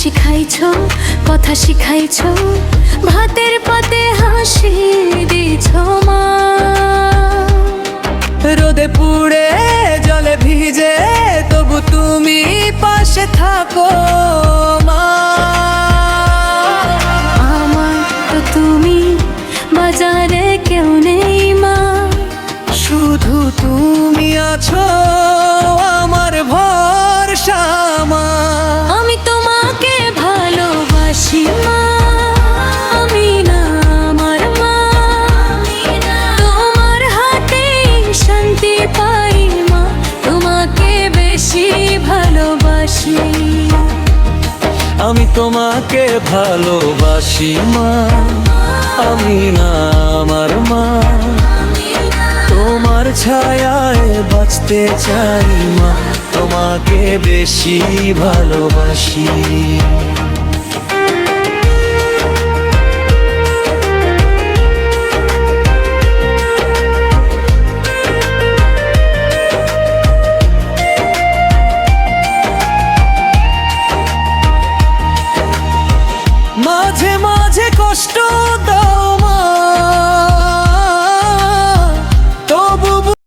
শিখাইছো, কথা শিখাইছো, ভাতের পাতে হাসি দিছো মা। রোদে পুড়ে জলে ভিজে তবু তুমি পাশে থাকো মা। আমার তো তুমি, বাজারে কেউ নেই মা। শুধু তুমি আছো আমার ভরসা মা। আমি তোমাকে ভালোবাসি মা, আমি না আমার মা। তোমার হাতে শান্তি পাই মা, তোমাকে বেশি ভালোবাসি। আমি তোমাকে ভালোবাসি মা, আমি না আমার মা। তোমার ছায়ায় বাঁচতে চাই মা, তোমাকে বেশি ভালোবাসি।